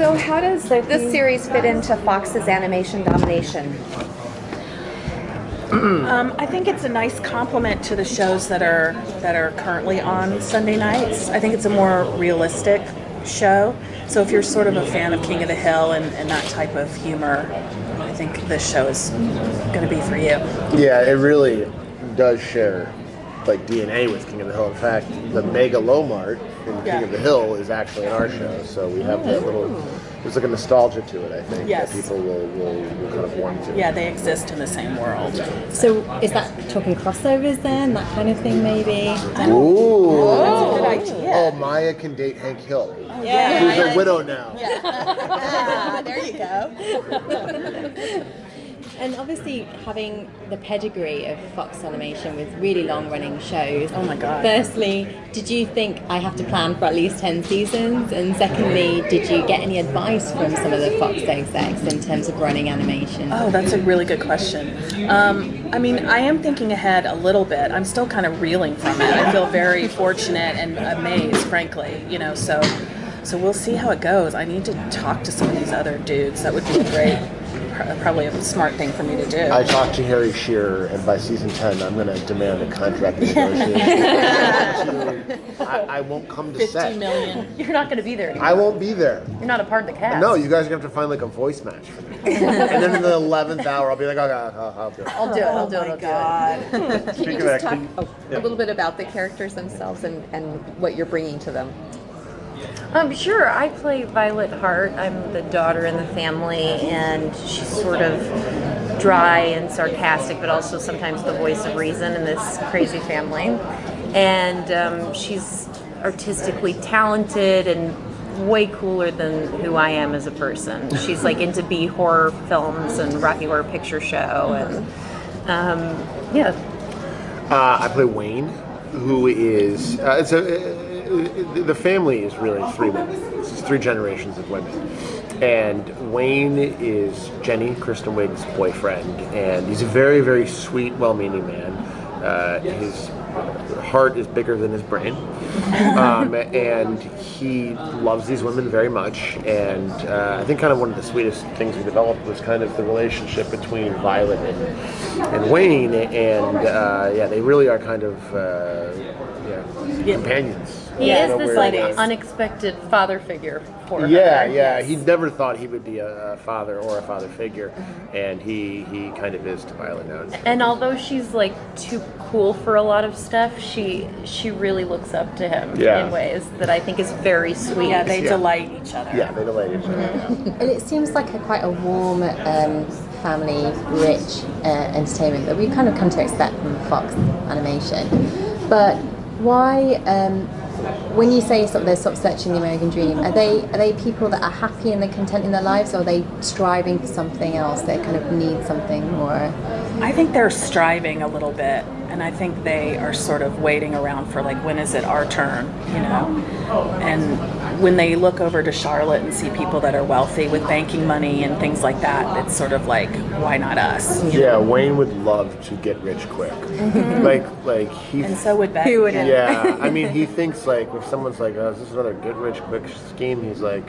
So how does this series fit into Fox's animation domination? I think it's a nice complement to the shows that are currently on Sunday nights. I think it's a more realistic show. So if you're sort of a fan of King of the Hill and that type of humor, I think this show is going to be for you. Yeah, it really does share like DNA with King of the Hill. In fact, the Mega Lomart in King of the Hill is actually in our show. So we have that little, there's like a nostalgia to it, I think, that people will kind of warm to. Yeah, they exist in the same world. So is that talking crossovers then, that kind of thing maybe? Ooh. That's a good idea. Oh, Maya can date Hank Hill. Yeah. Who's a widow now. Yeah. There you go. And obviously having the pedigree of Fox Animation with really long-running shows. Oh my God. Firstly, did you think I have to plan for at least 10 seasons? And secondly, did you get any advice from some of the Fox execs in terms of running animation? Oh, that's a really good question. I mean, I am thinking ahead a little bit. I'm still kind of reeling from it. I feel very fortunate and amazed, frankly. You know, so we'll see how it goes. I need to talk to some of these other dudes. That would be probably a smart thing for me to do. I talked to Harry Shearer, and by season 10, I'm going to demand a contract negotiation. I won't come to set. $50 million. You're not going to be there anymore. I won't be there. You're not a part of the cast. No, you guys are going to have to find like a voice match for me. And then in the 11th hour, I'll be like, okay, I'll do it. I'll do it. I'll do it. I'll do it. Speaking of Just talk acting, a little bit about the characters themselves and what you're bringing to them. Sure. I play Violet Hart. I'm the daughter in the family, and she's sort of dry and sarcastic, but also sometimes the voice of reason in this crazy family. And she's artistically talented and way cooler than who I am as a person. She's like into B horror films and Rocky Horror Picture Show, and I play Wayne, who is the family is really three women. It's 3 generations of women. And Wayne is Jenny, Kristen Wiig's boyfriend, and he's a very, very sweet, well-meaning man. His heart is bigger than his brain, and he loves these women very much. And I think kind of one of the sweetest things we developed was kind of the relationship between Violet and Wayne, and they really are kind of companions. He is this like unexpected father figure for her. Yeah. He never thought he would be a father or a father figure, and he kind of is to Violet now. And although she's like too cool for a lot of stuff, she really looks up to him in ways that I think is very sweet. Yeah, they delight each other. Yeah, they delight each other. And it seems like quite a warm, family, rich entertainment that we kind of come to expect from Fox Animation. But why, when you say they're sort of searching the American dream, are they people that are happy and they're content in their lives, or are they striving for something else? They kind of need something more. I think they're striving a little bit, and I think they are sort of waiting around for like, when is it our turn, you know? And when they look over to Charlotte and see people that are wealthy with banking money and things like that, it's sort of like, why not us? Yeah, Wayne would love to get rich quick. Like he. And so would Beck. Yeah, I mean, he thinks like if someone's like, "Oh, is this another get rich quick scheme?" He's like,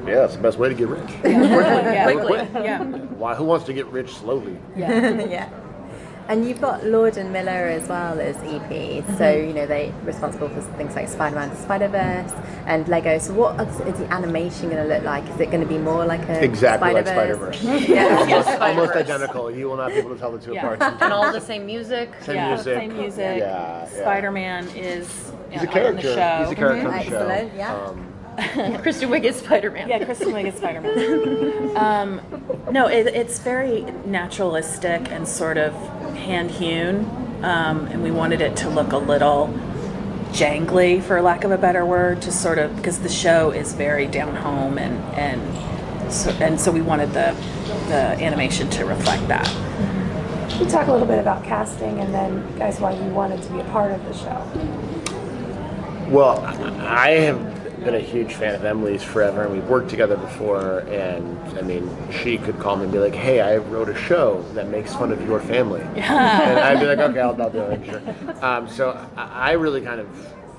"Yeah, it's the best way to get rich. Quickly. Yeah. Why? Who wants to get rich slowly?" Yeah. And you've got Lord and Miller as well as EP, so they're responsible for things like Spider-Man, Spider-Verse, and Lego. So what is the animation going to look like? Is it going to be more like a exactly Spider-Verse? like Spider-Verse? Almost identical. You will not be able to tell the two apart. And all the same music. Same music. Yeah. Spider-Man is He's a character. on the show. He's a character on the show. Excellent. Yeah. Kristen Wiig is Spider-Man. Yeah, Kristen Wiig is Spider-Man. No, it's very naturalistic and sort of hand-hewn, and we wanted it to look a little jangly, for lack of a better word, to sort of, because the show is very down home, and so we wanted the animation to reflect that. Can you talk a little bit about casting, and then, guys, why you wanted to be a part of the show? Well, I have been a huge fan of Emily's forever, and we've worked together before, and I mean, she could call me and be like, "Hey, I wrote a show that makes fun of your family." And I'd be like, "Okay, I'll do it, sure." So I really kind of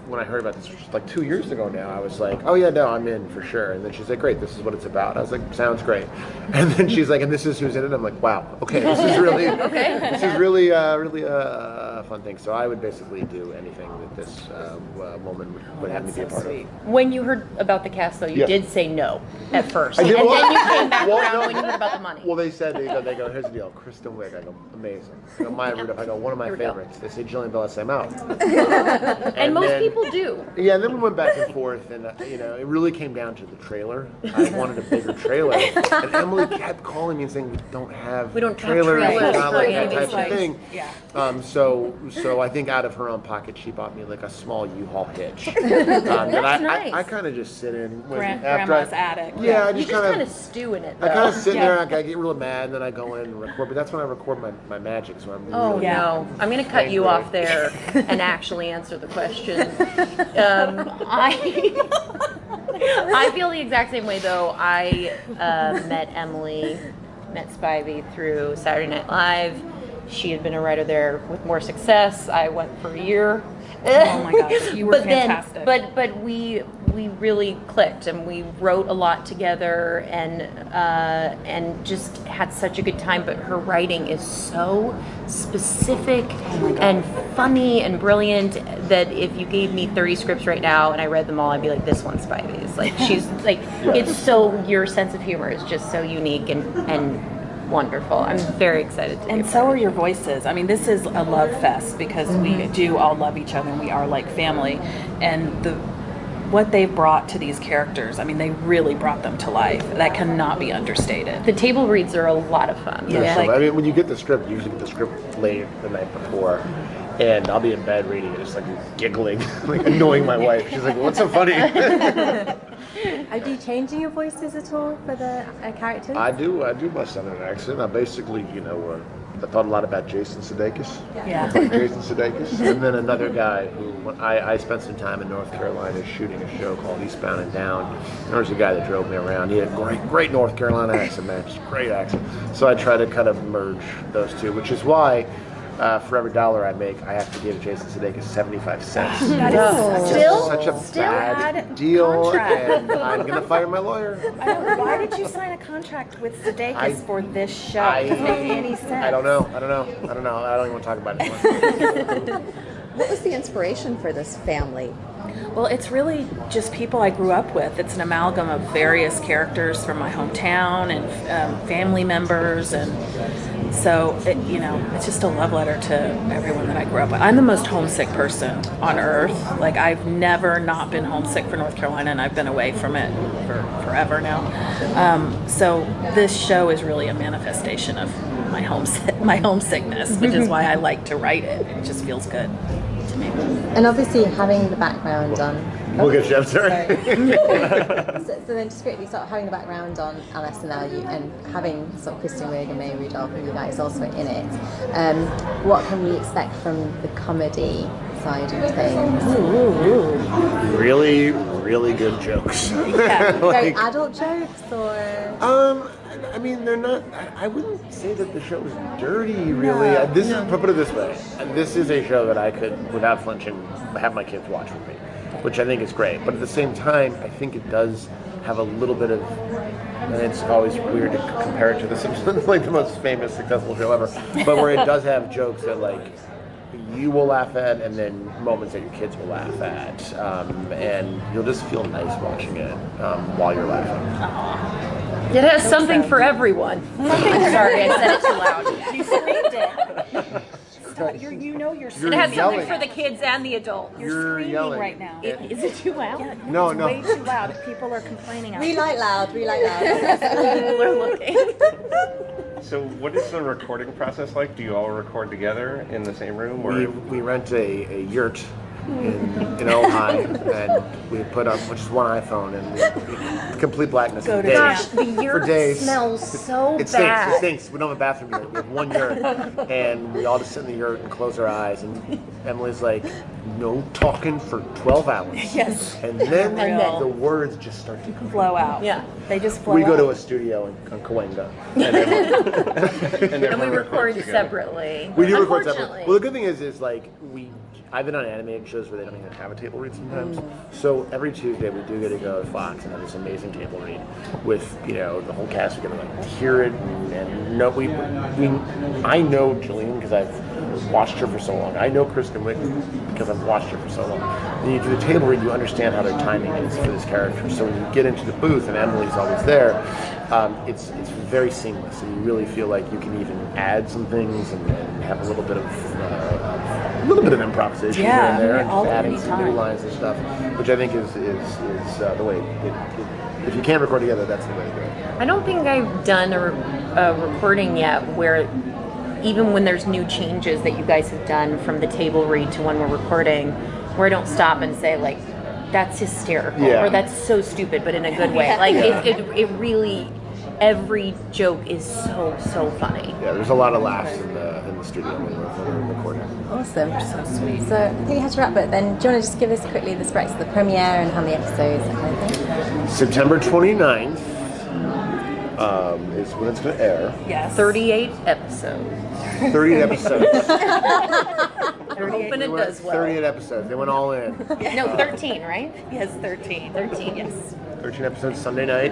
when I heard about this like 2 years ago now, I was like, oh yeah, no, I'm in for sure. And then she's like, great, this is what it's about. I was like, sounds great. And then she's like, and this is who's in it. I'm like, wow, okay, this is really, this is really a fun thing. So I would basically do anything that this woman would have me be a part of. When you heard about the cast, though, you did say no at first, I and did, then you came back well, around no. when you heard about the money. Well, they said, they go, here's the deal, Kristen Wiig. I go, amazing. I go, Maya Rudolph. I go, one of my Here we go. favorites. They say Jillian Bell, I say I'm out. And most then- people do. Yeah, and then we went back and forth, and it really came down to the trailer. I wanted a bigger trailer, and Emily kept calling me and saying, we don't have trailers. trailers It's not for like that anything. type of thing. Yeah. So I think out of her own pocket, she bought me like a small U-Haul hitch. That nice. I kind of just sit in after Grandma's attic. Yeah, I You just just kind kind of stew in it, I kind of though. sit there. I get real mad, and then I go in and record. But that's when I record my magic. So I'm Oh really no! I'm going to cut you off there and actually answer the question. I feel the exact same way, though. I met Spivey through Saturday Night Live. She had been a writer there with more success. I went for a year. Oh my gosh, you were but fantastic. But we really clicked, and we wrote a lot together, and just had such a good time. But her writing is so specific and funny and brilliant that if you gave me 30 scripts right now and I read them all, I'd be like, this one's Spivey's. Like she's like, it's so, your sense of humor is just so unique and wonderful. I'm very excited to be And a so part are of it. your voices. I mean, this is a love fest because we do all love each other and we are like family. And what they brought to these characters, I mean, they really brought them to life. That cannot be understated. The table reads are a lot of fun. Yeah. Like- I mean, when you get the script, you usually get the script late the night before, and I'll be in bed reading it, just like giggling, like annoying my wife. She's like, "What's so funny?" Are you changing your voices at all for the characters? I do my southern accent. I basically, I thought a lot about Jason Sudeikis. Yeah. Jason Sudeikis, and then another guy who I spent some time in North Carolina shooting a show called Eastbound and Down. And there was a guy that drove me around. He had a great North Carolina accent, man, just great accent. So I try to kind of merge those two, which is why. For every dollar I make, I have to give Jason Sudeikis 75 cents. That is Such a bad deal, contract. and I'm gonna fire my lawyer. I don't, why did you sign a contract with Sudeikis for this show? I- It doesn't make any sense. I don't know. I don't even want to talk about it anymore. What was the inspiration for this family? Well, it's really just people I grew up with. It's an amalgam of various characters from my hometown and family members, and so it's just a love letter to everyone that I grew up with. I'm the most homesick person on earth. Like, I've never not been homesick for North Carolina, and I've been away from it for forever now. So this show is really a manifestation of my homesickness, which is why I like to write it. It just feels good to me. And obviously having the background on... We'll get you, I'm sorry. So then just quickly, sort of having the background on SNL and having sort of Kristen Wiig and Maya Rudolph and you guys also in it, what can we expect from the comedy side of things? Really, really good jokes. Very adult jokes or... I mean, they're not. I wouldn't say that the show is dirty, really. Put it this way: this is a show that I could, without flinching, have my kids watch with me, which I think is great. But at the same time, I think it does have a little bit of, and it's always weird to compare it to The Simpsons, like the most famous, successful show ever. But where it does have jokes that you will laugh at, and then moments that your kids will laugh at, and you'll just feel nice watching it while you're laughing. It has something for everyone. Sorry, I said it too loud. You screamed it. Stop. You're It has yelling. something for the kids and the adults. You're screaming yelling right now. Is it too loud? Yeah, No, it's no. way too loud. People are complaining. We like loud. People are looking. So what is the recording process like? Do you all record together in the same room? Or We rent a yurt in Ojai, and we put up just one iPhone and complete blackness Go for to days. town. Gosh, the yurt For days. smells so It bad. stinks. We don't have a bathroom yurt. We have one yurt, and we all just sit in the yurt and close our eyes. And Emily's like, "No talking for 12 hours." Yes. And then Real. the words just start to Flow out. Yeah. They just flow We out. go to a studio on Cahuenga, and then and then And we we're record together. separately. we do record separately. Unfortunately. Well, the good thing is like I've been on animated shows where they don't even have a table read sometimes. So every Tuesday we do get to go to Fox and have this amazing table read with the whole cast. We get to like hear it and know I know Jillian because I've watched her for so long. I know Kristen Wiig because I've watched her for so long. And you do the table read, you understand how their timing is for this character. So when you get into the booth and Emily's always there, it's very seamless, and you really feel like you can even add some things and have a little bit of improvisation here and there, and adding some new lines and stuff, which I think is the way. If you can't record together, that's the way to go. I don't think I've done a recording yet where even when there's new changes that you guys have done from the table read to when we're recording, where I don't stop and say like, that's hysterical, or that's so stupid, but in a good way. Like it really, every joke is so funny. Yeah, there's a lot of laughs in the studio when we're recording. Awesome. So sweet. So I think we have to wrap, but then do you want to just give us quickly the spreads of the premiere and how many episodes, that kind of thing? September 29th is when it's going to air. Yes. 38 episodes. 38 episodes. We're hoping it does well. 38 episodes. They went all in. No, 13, right? Yes, 13. 13, yes. 13 episodes Sunday night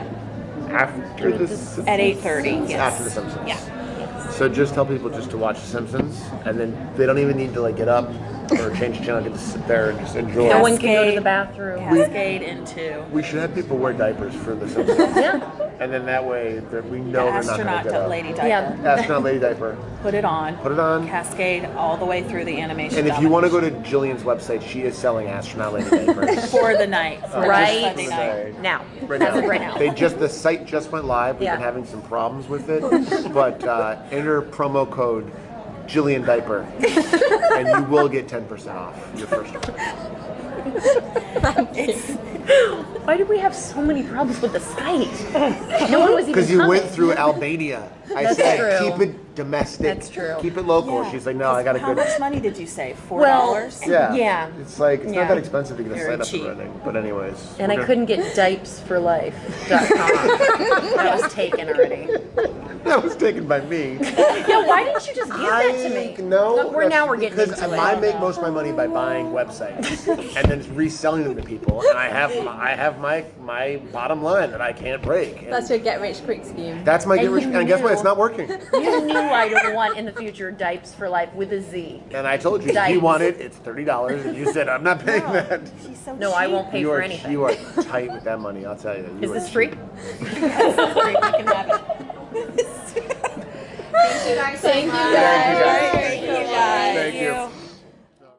after the At 8:30. Yes. After the Simpsons. Yeah. So just tell people just to watch The Simpsons, and then they don't even need to like get up or change the channel. Get to sit there and just enjoy. No one can go to the bathroom. Cascade into We should have people wear diapers for The Simpsons. Yeah. And then that way we know they're not going astronaut to get up. lady diaper. Yeah. Astronaut lady diaper. Put it on. Put it on. Cascade all the way through the animation. And if you want to go to Jillian's website, she is selling astronaut lady diapers. for the night, for Right. Sunday night. Now. Right As now. of right now. The site just went live. We've been having some problems with it, but enter promo code Jillian Diaper, and you will get 10% off your first order. Why did we have so many problems with the Skype? No one was even Because you coming. went through Albania. I That's said, true. keep it domestic. That's true. Keep it local. Yeah. She's like, no, I got a How good. much money did you save? $4? Well, Yeah. Yeah. It's like it's Yeah. not that expensive to get a Very site up cheap. and running. But anyways. And I couldn't get dipesforlife.com. That was taken already. That was taken by me. Yeah, why didn't you just give that to me? No, Look, we're getting because into I it. make most of my money by buying websites and then reselling them to people, and I have my bottom line that I can't break. And That's your get rich quick scheme. that's my get And rich, you and guess what? knew- It's not working. You knew I don't want in the future Dipes for Life with a Z. And I told you, if you Dipes. want it, it's $30, and you said I'm not paying that. She's so No, I won't pay You for are anything. you are tight with that money. I'll tell you. You Is are this cheap. free? cheap. You can have it. Thank you guys so much. Thank you guys. Thank you guys. Thank you.